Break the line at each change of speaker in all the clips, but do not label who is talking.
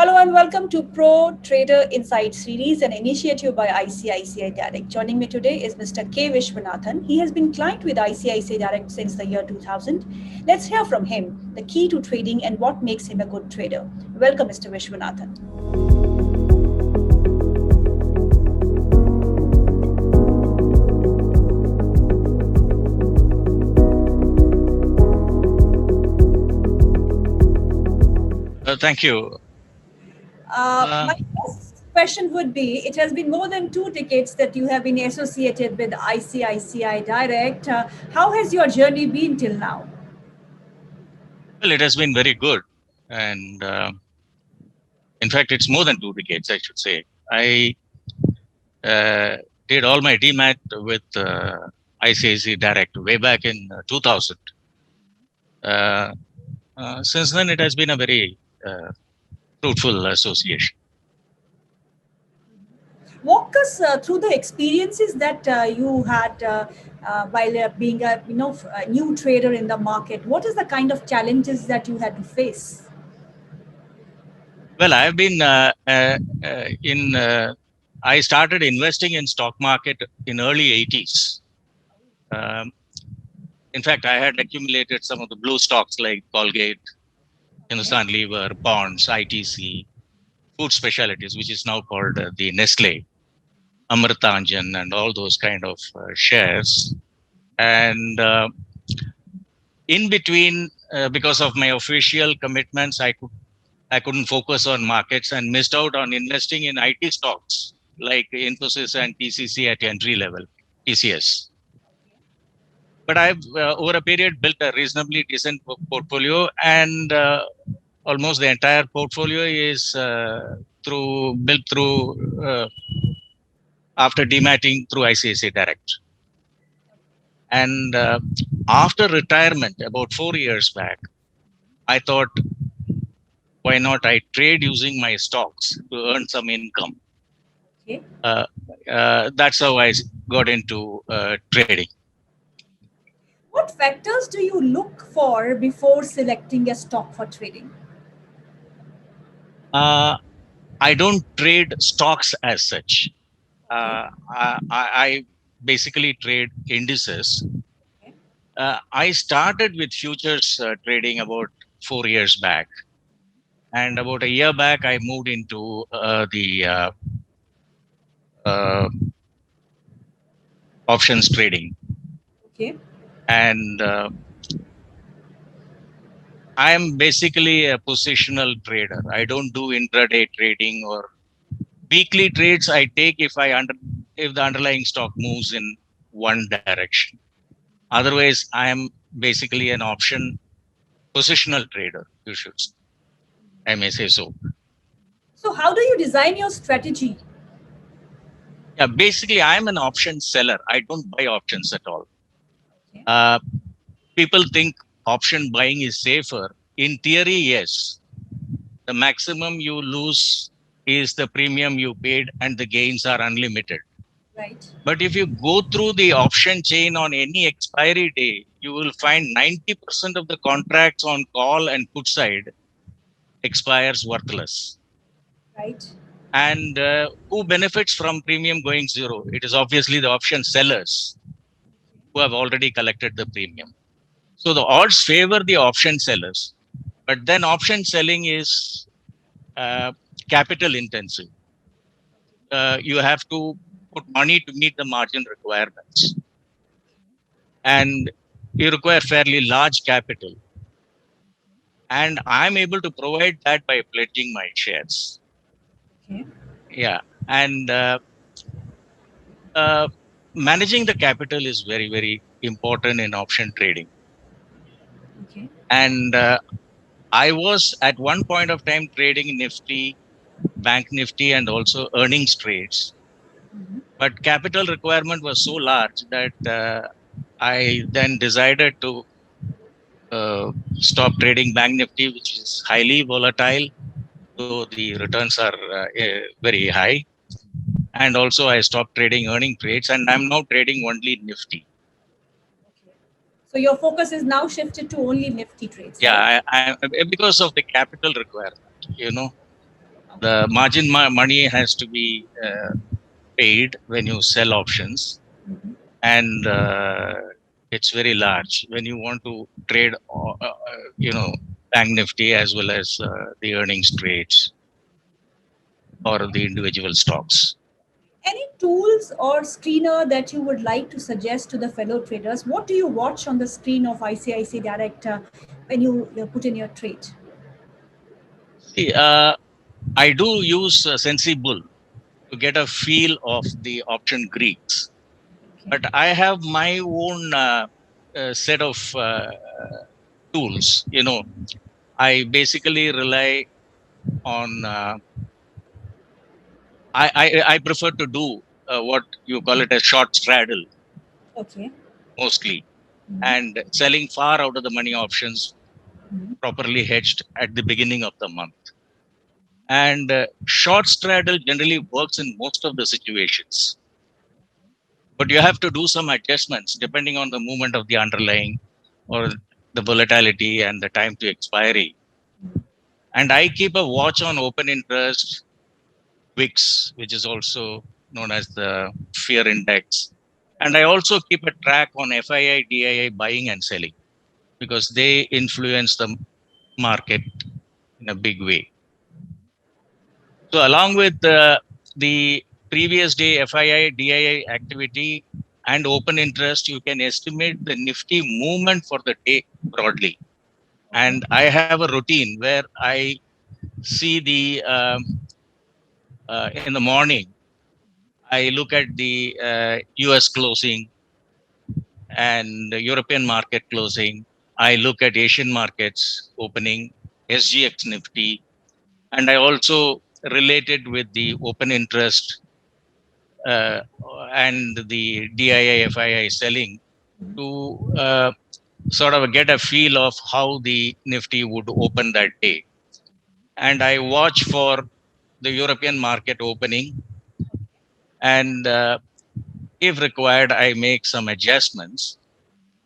Hello and welcome to Pro Trader Insight Series, an initiative by ICICI Direct. Joining me today is Mr. K. Viswanathan. He has been client with ICICI Direct since the year 2000. Let's hear from him, the key to trading and what makes him a good trader. Welcome, Mr. Viswanathan.
Thank you.
My first question would be, it has been more than 2 decades that you have been associated with ICICI Direct. How has your journey been till now?
Well, it has been very good. And in fact, it's more than 2 decades, I should say. I did all my DMAT with ICICI Direct way back in 2000. Since then, it has been a very fruitful association.
Walk us through the experiences that you had while being a new trader in the market. What is the kind of challenges that you had to face?
Well, I've been I started investing in stock market in early 80s. In fact, I had accumulated some of the blue stocks like Colgate, Hindustan Lever, Bonds, ITC, food specialties, which is now called the Nestle, Amritanjan, and all those kind of shares. And in between, because of my official commitments, I couldn't focus on markets and missed out on investing in IT stocks like Infosys and TCC at entry level, TCS. But I've over a period built a reasonably decent portfolio, and almost the entire portfolio is built through after dematting through ICICI Direct. And after retirement, about 4 years back, I thought, why not I trade using my stocks to earn some income?
Okay.
That's how I got into trading.
What factors do you look for before selecting a stock for trading?
I don't trade stocks as such. I basically trade indices.
Okay.
I started with futures trading about 4 years back. And about a year back, I moved into the options trading.
Okay.
And I am basically a positional trader. I don't do intraday trading or weekly trades. I take if the underlying stock moves in one direction. Otherwise, I am basically an option positional trader. I may say so.
So how do you design your strategy?
Yeah, basically, I am an option seller. I don't buy options at all.
Okay.
People think option buying is safer. In theory, yes. The maximum you lose is the premium you paid, and the gains are unlimited.
Right.
But if you go through the option chain on any expiry day, you will find 90% of the contracts on call and put side expires worthless.
Right.
And who benefits from premium going zero? It is obviously the option sellers who have already collected the premium. So the odds favor the option sellers. But then option selling is capital intensive. You have to put money to meet the margin requirements. And you require fairly large capital. And I'm able to provide that by pledging my shares.
Okay.
Yeah. And managing the capital is very, very important in option trading.
Okay.
And I was at one point of time trading Nifty, Bank Nifty, and also earnings trades.
Mm-hmm.
But capital requirement was so large that I then decided to stop trading Bank Nifty, which is highly volatile. So the returns are very high. And also I stopped trading earning trades, and I'm now trading only Nifty.
Okay. So your focus is now shifted to only Nifty trades, right?
Yeah, because of the capital requirement, you know. The margin money has to be paid when you sell options,
Mhm.
and it's very large when you want to trade, Bank Nifty as well as the earnings trades or the individual stocks.
Any tools or screener that you would like to suggest to the fellow traders? What do you watch on the screen of ICICI Direct when you put in your trade?
See, I do use Sensibull to get a feel of the option Greeks,
Okay.
but I have my own set of tools. I basically rely on. I prefer to do what you call it a short straddle
Okay.
mostly,
Mhm.
and selling far out of the money options
Mhm.
properly hedged at the beginning of the month. And short straddle generally works in most of the situations, but you have to do some adjustments depending on the movement of the underlying or the volatility and the time to expiry. And I keep a watch on open interest, VIX, which is also known as the fear index. And I also keep a track on FII, DII buying and selling because they influence the market in a big way. So, along with the previous day FII, DII activity and open interest, you can estimate the Nifty movement for the day broadly.
Okay.
And I have a routine where I see the in the morning, I look at the US closing and the European market closing. I look at Asian markets opening, SGX Nifty, and I also related with the open interest uh, and the DII FII selling to sort of get a feel of how the Nifty would open that day. And I watch for the European market opening, and if required, I make some adjustments,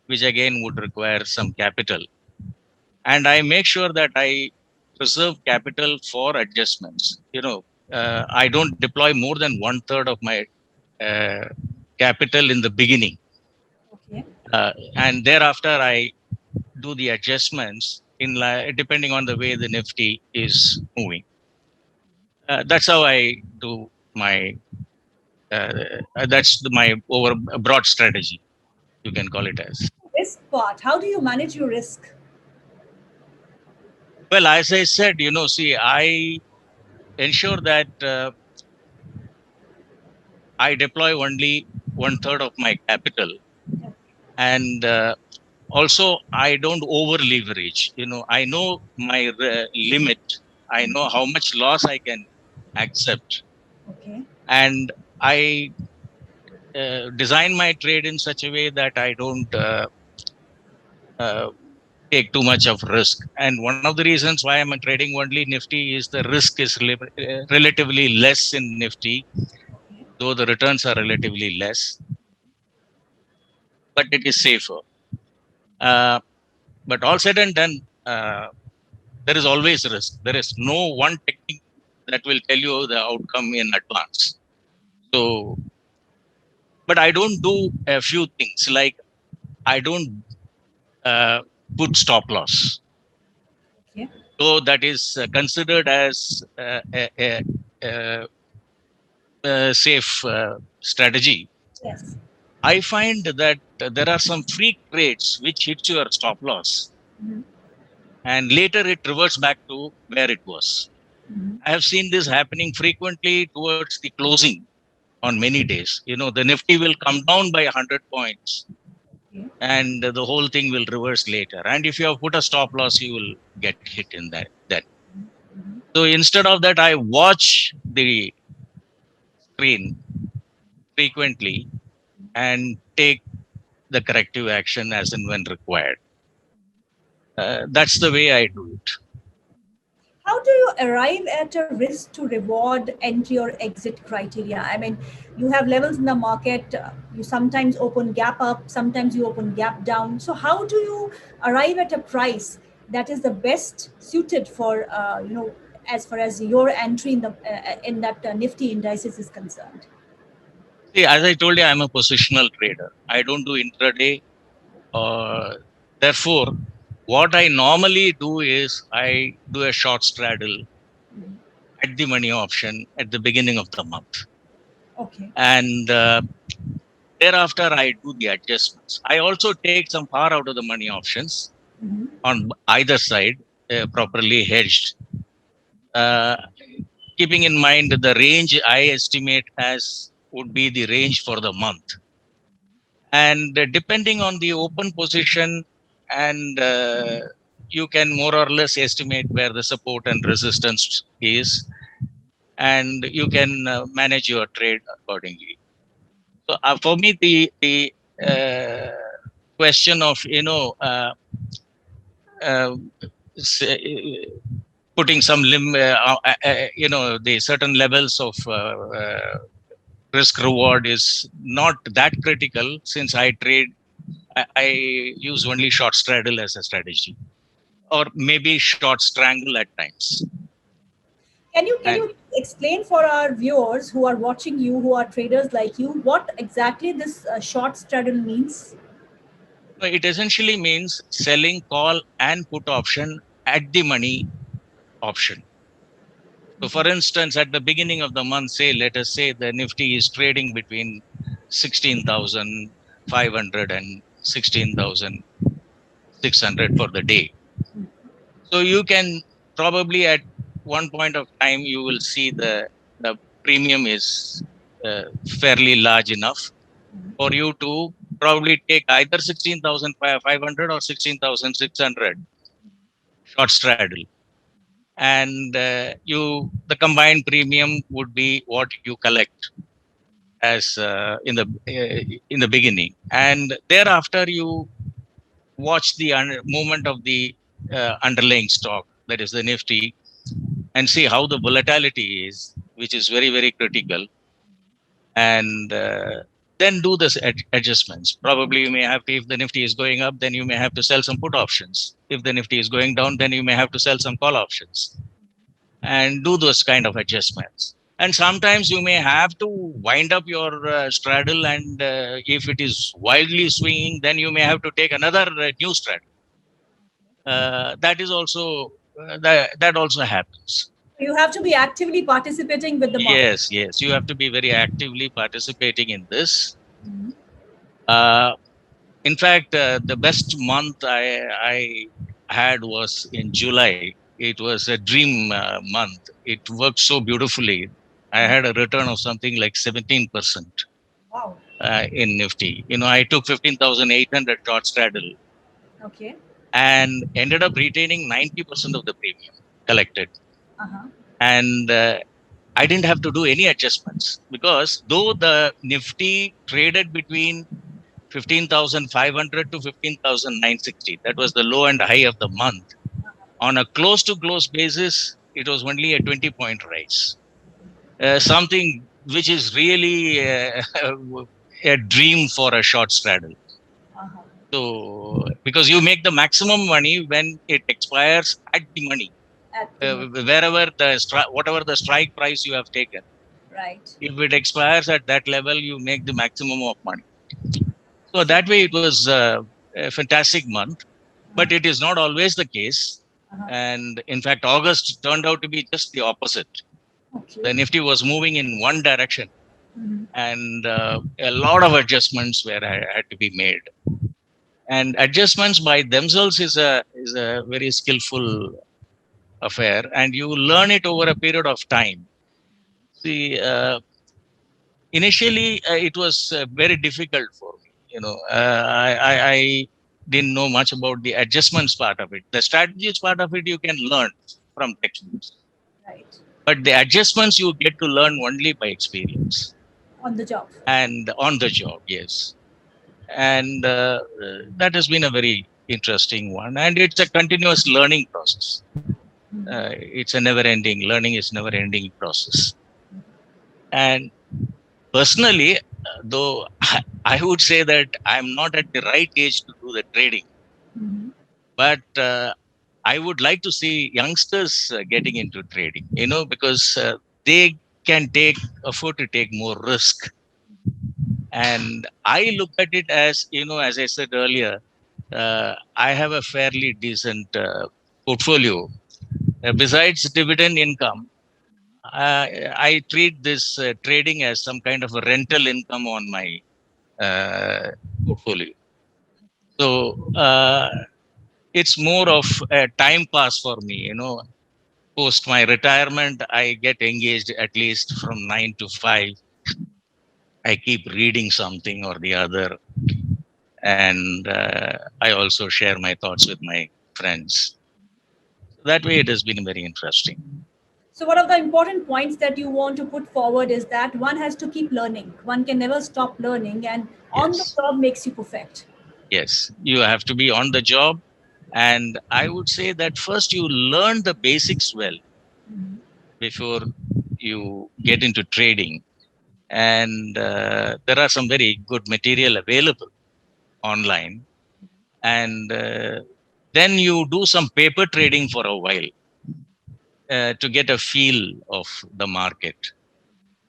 which again would require some capital. And I make sure that I preserve capital for adjustments. I don't deploy more than one third of my uh, capital in the beginning,
Okay.
and thereafter I do the adjustments depending on the way the Nifty is moving. That's how I do my. That's my over broad strategy. You can call it as.
Risk part. How do you manage your risk?
Well, as I said, see, I ensure that I deploy only one third of my capital, and also I don't over leverage. I know my limit. I know how much loss I can accept,
Okay.
and I design my trade in such a way that I don't uh, take too much of risk. And one of the reasons why I'm trading only Nifty is the risk is relatively less in Nifty,
Okay.
though the returns are relatively less, but it is safer. Uh, but all said and done, there is always risk. There is no one technique that will tell you the outcome in advance. So, but I don't do a few things like I don't uh, put stop loss.
Okay.
So that is considered as a safe strategy.
Yes.
I find that there are some freak trades which hit your stop loss
Mhm.
and later it reverts back to where it was.
Mhm.
I have seen this happening frequently towards the closing on many days. The Nifty will come down by 100 points
Okay.
and the whole thing will reverse later. And if you have put a stop loss, you will get hit in that.
Mhm.
So instead of that, I watch the screen frequently and take the corrective action as and when required. That's the way I do it.
How do you arrive at a risk to reward entry or exit criteria? I mean, you have levels in the market. You sometimes open gap up, sometimes you open gap down. So, how do you arrive at a price that is the best suited for as far as your entry in that Nifty indices is concerned?
See, as I told you, I'm a positional trader. I don't do intraday. Therefore, what I normally do is I do a short straddle at the money option at the beginning of the month.
Okay.
And thereafter, I do the adjustments. I also take some par out of the money options on either side, properly hedged. Uh, Keeping in mind the range I estimate as would be the range for the month. And depending on the open position, and you can more or less estimate where the support and resistance is, and you can manage your trade accordingly. So for me, the uh, question of uh, putting some the certain levels of risk reward is not that critical, since I trade. I use only short straddle as a strategy, or maybe short strangle at times.
Can you explain for our viewers who are watching you, who are traders like you, what exactly this short straddle means?
It essentially means selling call and put option at the money option. So, for instance, at the beginning of the month, let us say the Nifty is trading between 16,500 and 16,600 for the day. So, you can probably at one point of time, you will see the premium is fairly large enough for you to probably take either 16,500 or 16,600 short straddle. And the combined premium would be what you collect as in the beginning, and thereafter you watch the movement of the underlying stock, that is the Nifty, and see how the volatility is, which is very very critical, and then do this adjustments. Probably you may have to, if the Nifty is going up, then you may have to sell some put options. If the Nifty is going down, then you may have to sell some call options, and do those kind of adjustments. And sometimes you may have to wind up your straddle, and if it is wildly swinging, then you may have to take another new straddle. That is also that also happens.
You have to be actively participating with the market.
Yes, you have to be very actively participating in this. Uh, in fact, the best month I had was in July. It was a dream month. It worked so beautifully. I had a return of something like 17%
Wow.
in Nifty. I took 15,800 short straddle
Okay.
and ended up retaining 90% of the premium collected.
Uh-huh.
And I didn't have to do any adjustments, because though the Nifty traded between 15,500 to 15,960, that was the low and high of the month. On a close to close basis, it was only a 20-point rise. Something which is really a dream for a short straddle.
Uh-huh.
So, because you make the maximum money when it expires at the money,
At the moment.
wherever whatever the strike price you have taken.
Right.
If it expires at that level, you make the maximum of money. So that way, it was a fantastic month, but it is not always the case.
Uh-huh.
And in fact, August turned out to be just the opposite.
Okay.
The Nifty was moving in one direction,
Mhm.
and a lot of adjustments had to be made. And adjustments by themselves is a very skillful affair, and you learn it over a period of time. See, initially it was very difficult for me. I didn't know much about the adjustments part of it. The strategies part of it you can learn from textbooks,
Right.
but the adjustments you get to learn only by experience
On the job.
and on the job. Yes, and that has been a very interesting one, and it's a continuous learning process. It's a never ending learning, is never ending process. And personally, though I would say that I'm not at the right age to do the trading,
Mhm.
but I would like to see youngsters getting into trading, because they can afford to take more risk. And I look at it as, as I said earlier, I have a fairly decent portfolio. Besides dividend income, I treat this trading as some kind of a rental income on my portfolio. So it's more of a time pass for me. Post my retirement, I get engaged at least from 9 to 5. I keep reading something or the other, and I also share my thoughts with my friends. That way, it has been very interesting.
So one of the important points that you want to put forward is that one has to keep learning. One can never stop learning, and on the
Yes,
job makes you perfect.
yes, you have to be on the job, and I would say that first you learn the basics well before you get into trading. And there are some very good material available online, and then you do some paper trading for a while to get a feel of the market,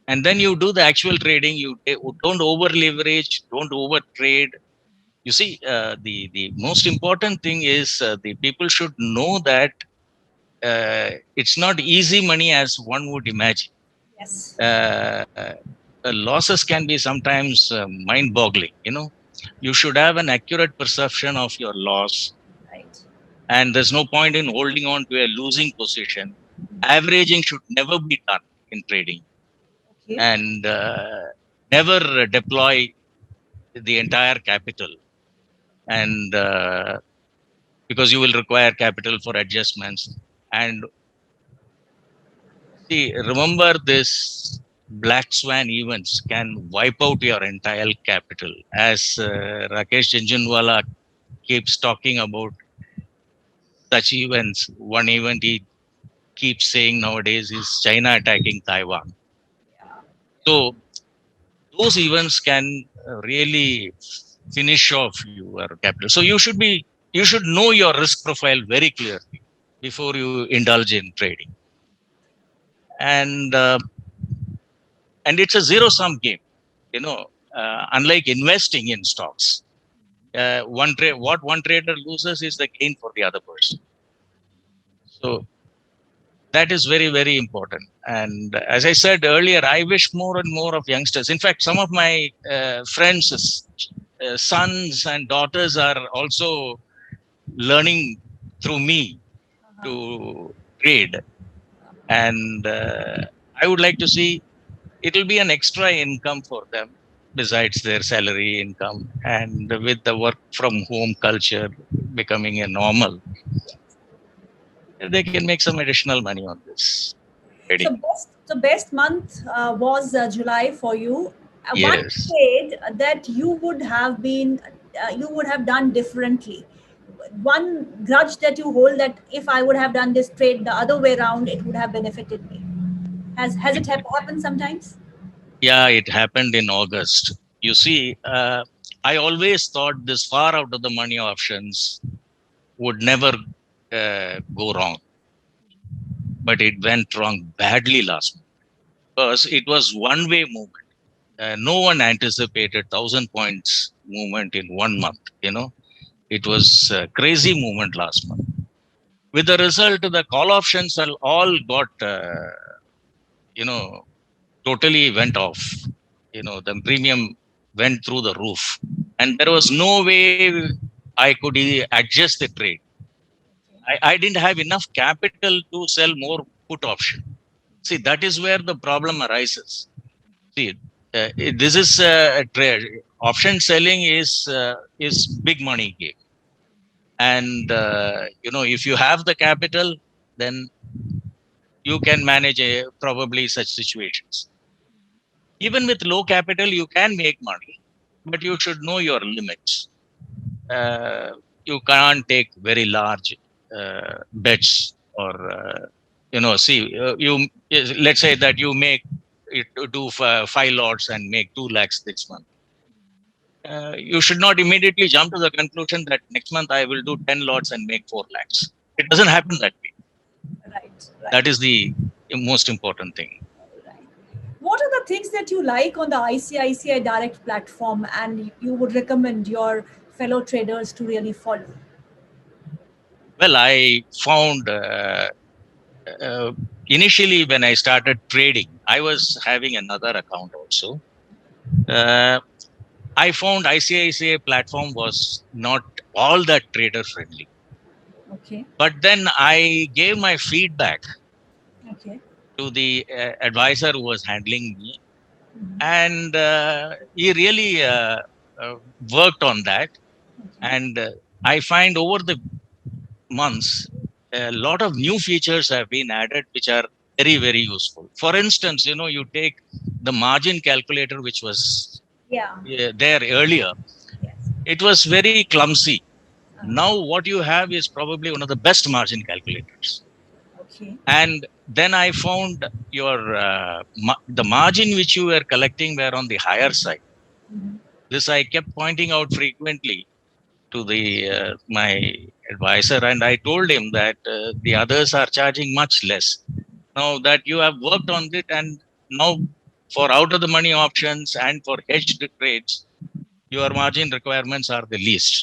and then you do the actual trading. You don't over leverage, don't over trade. You see, the most important thing is the people should know that it's not easy money as one would imagine.
Yes.
The losses can be sometimes mind boggling. You should have an accurate perception of your loss,
Right.
and there's no point in holding on to a losing position. Averaging should never be done in trading,
Okay.
and never deploy the entire capital, and because you will require capital for adjustments. And see, remember, this black swan events can wipe out your entire capital. As Rakesh Jhunjhunwala keeps talking about such events, one event he keeps saying nowadays is China attacking Taiwan.
Yeah.
So those events can really finish off your capital. So you should know your risk profile very clearly before you indulge in trading. And it's a zero sum game. You know, unlike investing in stocks, what one trader loses is the gain for the other person. So that is very, very important. And as I said earlier, I wish more and more of youngsters. In fact, some of my friends, sons and daughters are also learning through me
Uh-huh.
to trade. And I would like to see it will be an extra income for them besides their salary income. And with the work from home culture becoming a normal, they can make some additional money on this
So
trading.
best month was July for you. One
Yes.
trade that you would have done differently. One grudge that you hold that if I would have done this trade the other way around, it would have benefited me. Has it happened sometimes?
Yeah, it happened in August. You see, I always thought this far out of the money options would never go wrong, but it went wrong badly last month because it was one way movement. No one anticipated 1,000 points movement in 1 month. It was a crazy movement last month. With the result, the call options all got, you know, totally went off. The premium went through the roof, and there was no way I could adjust the trade. I didn't have enough capital to sell more put option. See, that is where the problem arises. See, this is a trade. Option selling is big money game, and if you have the capital, then you can manage probably such situations. Even with low capital, you can make money, but you should know your limits. You can't take very large bets, or see, let's say that you make it do 5 lots and make 2 lakhs this month. You should not immediately jump to the conclusion that next month I will do 10 lots and make 4 lakhs. It doesn't happen that way.
Right.
That is the most important thing.
Right. What are the things that you like on the ICICI Direct platform and you would recommend your fellow traders to really follow?
Well, I found uh, initially when I started trading, I was having another account also. Uh, I found ICICI platform was not all that trader friendly.
Okay.
But then I gave my feedback
Okay.
to the advisor who was handling me,
Mhm.
and he really worked on that.
Okay.
And I find over the months, a lot of new features have been added, which are very, very useful. For instance, you take the margin calculator, which was
Yeah.
there earlier.
Yes.
It was very clumsy.
Uh,
Now, what you have is probably one of the best margin calculators.
okay.
And then I found your the margin which you were collecting were on the higher side.
Mhm.
This I kept pointing out frequently to the my advisor, and I told him that the others are charging much less. Now that you have worked on it, and now for out of the money options and for hedged trades, your margin requirements are the least.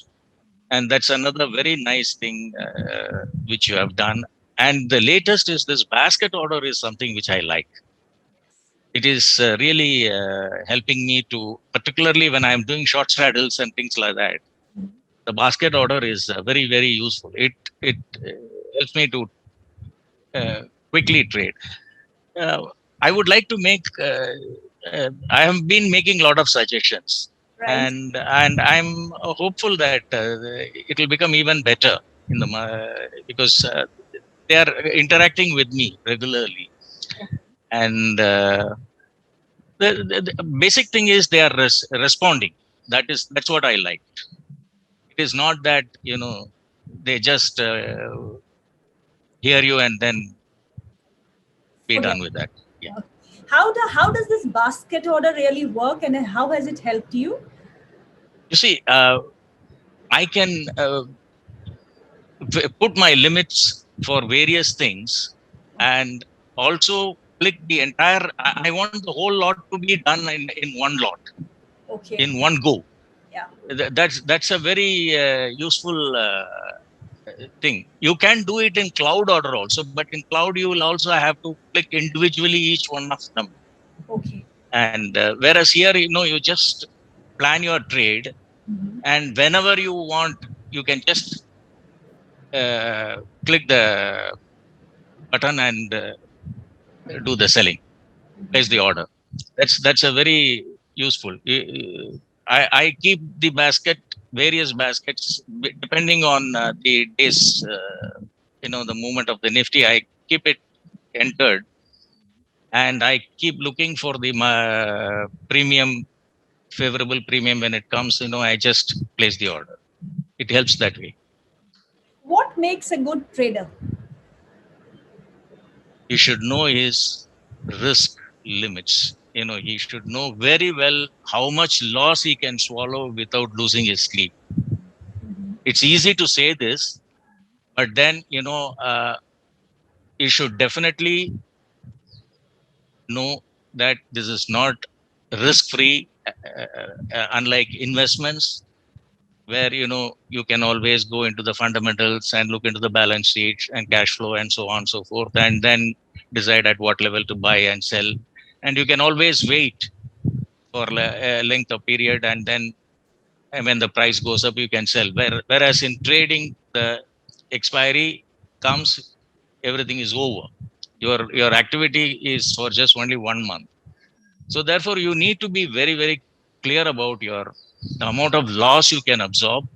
And that's another very nice thing which you have done. And the latest is this basket order is something which I like. It is really helping me to, particularly when I'm doing short straddles and things like that. The basket order is very, very useful. It helps me to quickly trade. Uh, I would like to make. I have been making a lot of suggestions,
Right.
and I'm hopeful that it will become even better in the because they are interacting with me regularly, and the basic thing is they are responding. That's what I like. It is not that they just hear you and then be
Forget.
done with that. Yeah.
Okay. How does this basket order really work and how has it helped you?
You see, I can put my limits for various things, and also click the entire. I want the whole lot to be done in one lot,
Okay.
in one go.
Yeah.
That's a very useful thing. You can do it in cloud order also, but in cloud you will also have to click individually each one of them.
Okay.
And whereas here, you just plan your trade,
Mhm.
and whenever you want, you can just click the button and do the selling, place the order. That's a very useful. I keep the various baskets depending on the days, the movement of the Nifty. I keep it entered, and I keep looking for the favorable premium when it comes. I just place the order. It helps that way.
What makes a good trader?
He should know his risk limits. He should know very well how much loss he can swallow without losing his sleep.
Mhm.
It's easy to say this, but then he should definitely know that this is not risk free, unlike investments where you can always go into the fundamentals and look into the balance sheet and cash flow and so on and so forth, and then decide at what level to buy and sell. And you can always wait for a length of period, and then when the price goes up you can sell. Whereas in trading, the expiry comes, everything is over. Your activity is for just only 1 month. So therefore you need to be very, very clear about the amount of loss you can absorb,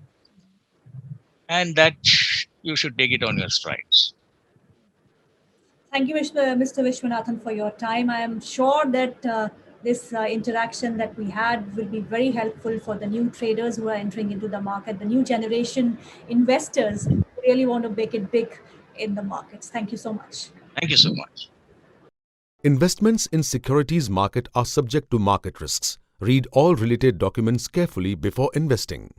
and that you should take it on your strides.
Thank you, Mr. Vishwanathan, for your time. I am sure that this interaction that we had will be very helpful for the new traders who are entering into the market, the new generation investors who really want to make it big in the markets. Thank you so much.
Thank you so much.
Investments in securities market are subject to market risks. Read all related documents carefully before investing.